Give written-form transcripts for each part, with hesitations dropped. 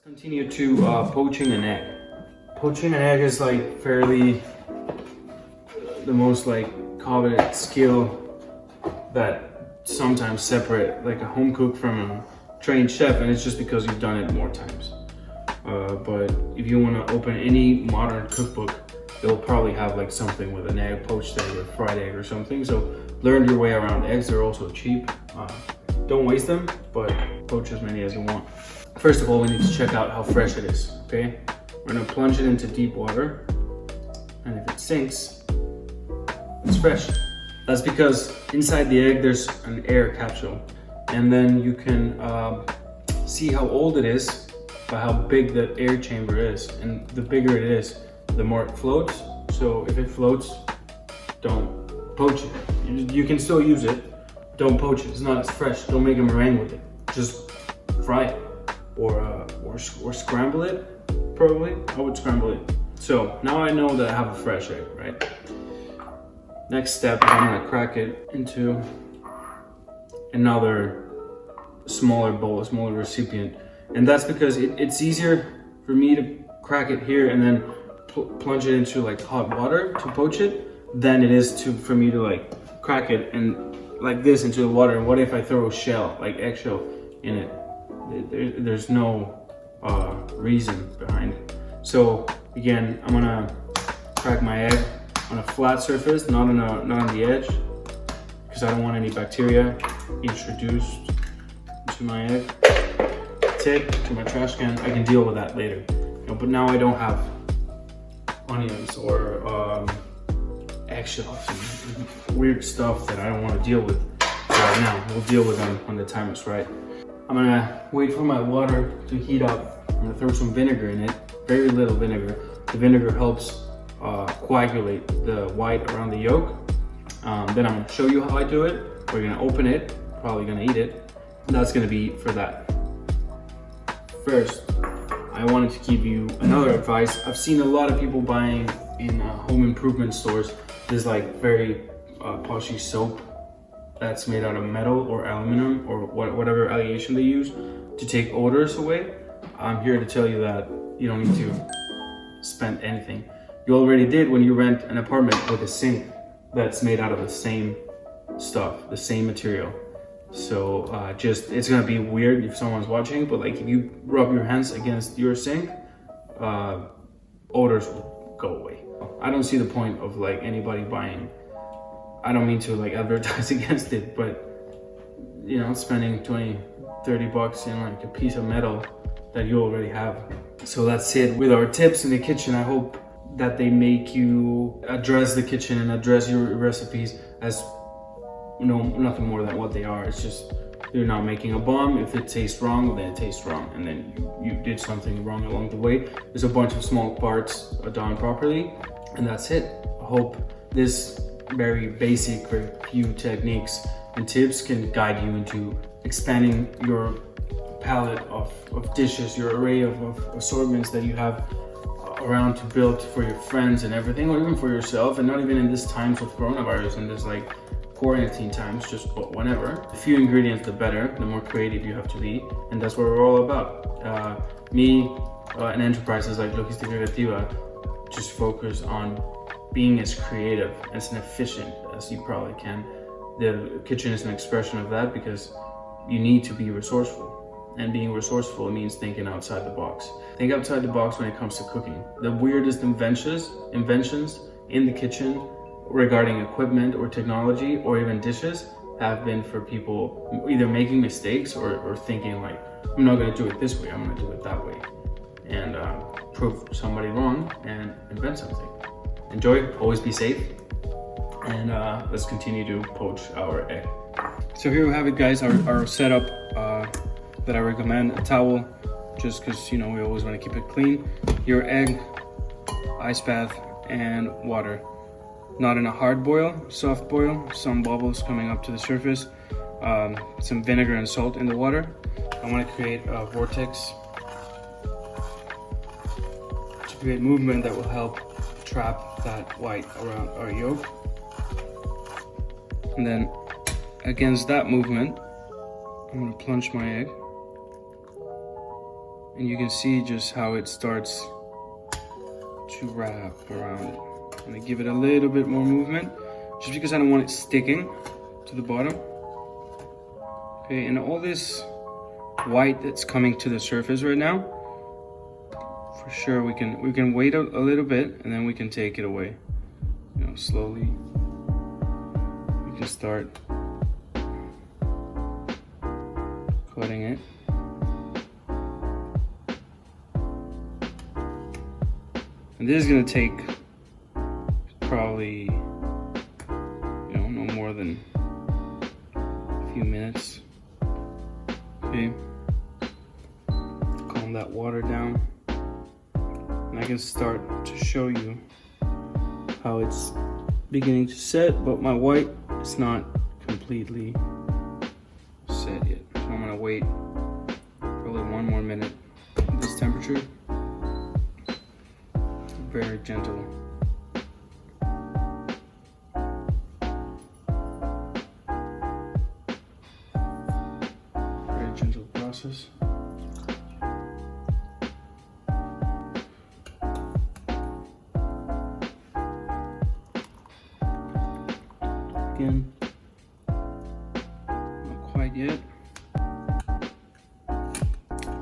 Continue to poaching an egg. Poaching an egg is like fairly the most like coveted skill that sometimes separate like a home cook from a trained chef, and it's just because you've done it more times. But if you want to open any modern cookbook, they'll probably have like something with an egg, poached egg or fried egg or something. So learn your way around eggs. They're also cheap. Don't waste them, but poach as many as you want. First of all, we need to check out how fresh it is, okay? We're gonna plunge it into deep water, and if it sinks, it's fresh. That's because inside the egg there's an air capsule, and then you can see how old it is by how big the air chamber is. And the bigger it is, the more it floats. So if it floats, don't poach it. You can still use it, don't poach it. It's not as fresh. Don't make a meringue with it. Just fry it or scramble it. Probably I would scramble it. So now I know that I have a fresh egg, right? Next step is I'm gonna crack it into another smaller bowl, a smaller recipient. And that's because it's easier for me to crack it here and then plunge it into like hot water to poach it than it is for me to like crack it and like this into the water. And what if I throw a shell, like eggshell in it? There's no reason behind it. So again, I'm gonna crack my egg on a flat surface, not on the edge, because I don't want any bacteria introduced to my egg. That's it, to my trash can. I can deal with that later. But now I don't have onions or eggshells and weird stuff that I don't want to deal with right now. We'll deal with them when the time is right. I'm gonna wait for my water to heat up. I'm gonna throw some vinegar in it, very little vinegar. The vinegar helps coagulate the white around the yolk. Then I'm gonna show you how I do it. We're gonna open it, probably gonna eat it. That's gonna be for that. First, I wanted to give you another advice. I've seen a lot of people buying in home improvement stores this like very poshy soap that's made out of metal or aluminum or whatever alliation they use to take odors away. I'm here to tell you that you don't need to spend anything. You already did when you rent an apartment with a sink that's made out of the same stuff, the same material. So it's gonna be weird if someone's watching, but like if you rub your hands against your sink, odors will go away. I don't see the point of like anybody buying. I don't mean to like advertise against it, but you know, spending 20, 30 bucks in like a piece of metal that you already have. So that's it with our tips in the kitchen. I hope that they make you address the kitchen and address your recipes as nothing more than what they are. It's just you're not making a bomb. If it tastes wrong, then it tastes wrong, and then you did something wrong along the way. There's a bunch of small parts done properly, and that's it. I hope this very basic, very few techniques and tips can guide you into expanding your palette of dishes, your array of assortments that you have around to build for your friends and everything, or even for yourself. And not even in these times of coronavirus and this like quarantine times, just whenever. The few ingredients, the better, the more creative you have to be, and that's what we're all about. Me and enterprises like Logistica Creativa just focus on being as creative, as efficient as you probably can. The kitchen is an expression of that because you need to be resourceful. And being resourceful means thinking outside the box. Think outside the box when it comes to cooking. The weirdest inventions in the kitchen regarding equipment or technology or even dishes have been for people either making mistakes or thinking like, I'm not gonna do it this way, I'm gonna do it that way. And prove somebody wrong and invent something. Enjoy, always be safe, and let's continue to poach our egg. So here we have it, guys, our setup that I recommend. A towel, just because we always want to keep it clean. Your egg, ice bath, and water. Not in a hard boil, soft boil, some bubbles coming up to the surface. Some vinegar and salt in the water. I want to create a vortex to create movement that will help trap that white around our yolk. And then against that movement, I'm going to plunge my egg. And you can see just how it starts to wrap around it. I'm gonna give it a little bit more movement, just because I don't want it sticking to the bottom. Okay, and all this white that's coming to the surface right now, for sure we can wait a little bit, and then we can take it away. You know, slowly. We can start cutting it. And this is gonna take probably, you know, no more than a few minutes. Okay, calm that water down, and I can start to show you how it's beginning to set, but my white is not completely set yet. So I'm gonna wait probably 1 more minute at this temperature. Very gentle. Very gentle process. Again, not quite yet.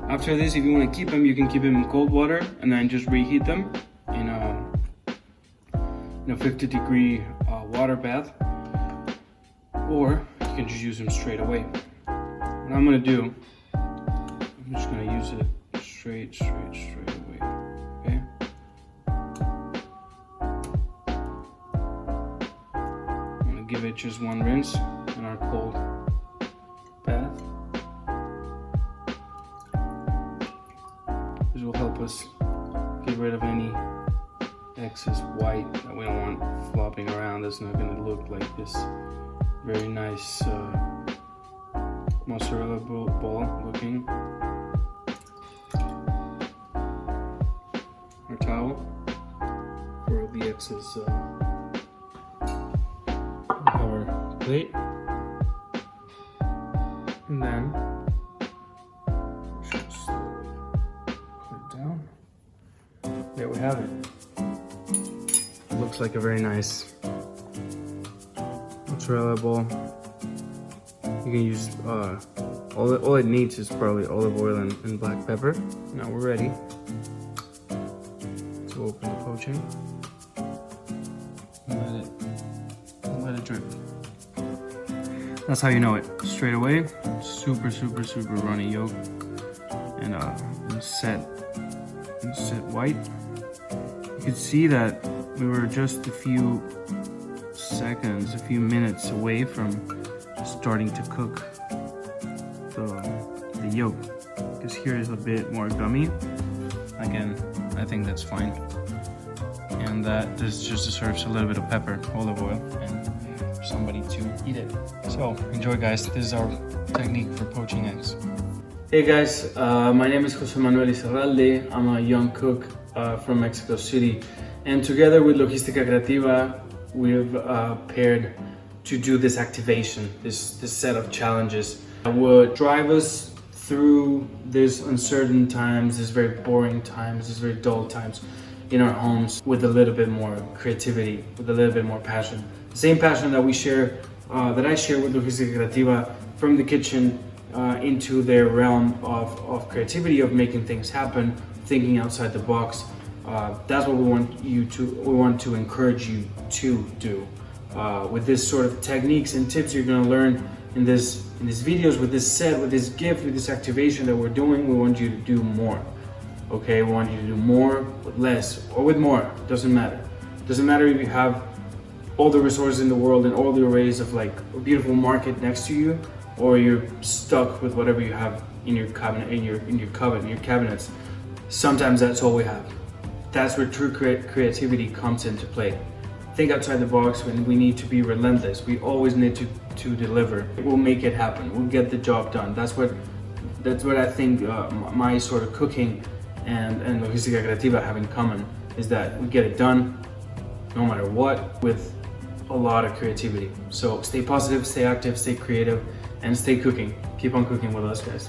After this, if you want to keep them, you can keep them in cold water and then just reheat them in a 50-degree water bath, or you can just use them straight away. What I'm gonna do, I'm just gonna use it straight away. Okay. I'm gonna give it just 1 rinse in our cold bath. This will help us get rid of any excess white that we don't want flopping around. That's not going to look like this very nice mozzarella ball looking. Our towel for the excess our plate, and then just put it down. There we have it. Looks like a very nice mozzarella ball. You can use all it needs is probably olive oil and black pepper. Now we're ready to open the poaching and let it drip. That's how you know it straight away. Super runny yolk and set white. You can see that we were just a few seconds, a few minutes away from starting to cook the yolk, because here is a bit more gummy. Again, I think that's fine. And this just deserves a little bit of pepper, olive oil, and for somebody to eat it. So enjoy, guys. This is our technique for poaching eggs. Hey guys, my name is Jose Manuel Izarralde. I'm a young cook from Mexico City. And together with Logística Creativa, we've paired to do this activation, this set of challenges that would drive us through these uncertain times, these very boring times, these very dull times in our homes with a little bit more creativity, with a little bit more passion. The same passion that we share, that I share with Logística Creativa, from the kitchen into their realm of creativity, of making things happen, thinking outside the box. That's what we want to encourage you to do. With this sort of techniques and tips you're going to learn in these videos, with this set, with this gift, with this activation that we're doing, we want you to do more. Okay, we want you to do more with less or with more. It doesn't matter. It doesn't matter if you have all the resources in the world and all the arrays of like a beautiful market next to you, or you're stuck with whatever you have in your cabinet, in your cabinets. Sometimes that's all we have. That's where true creativity comes into play. Think outside the box when we need to be relentless. We always need to deliver. We'll make it happen. We'll get the job done. That's what I think my sort of cooking and Logística Creativa have in common, is that we get it done no matter what, with a lot of creativity. So stay positive, stay active, stay creative, and stay cooking. Keep on cooking with us, guys.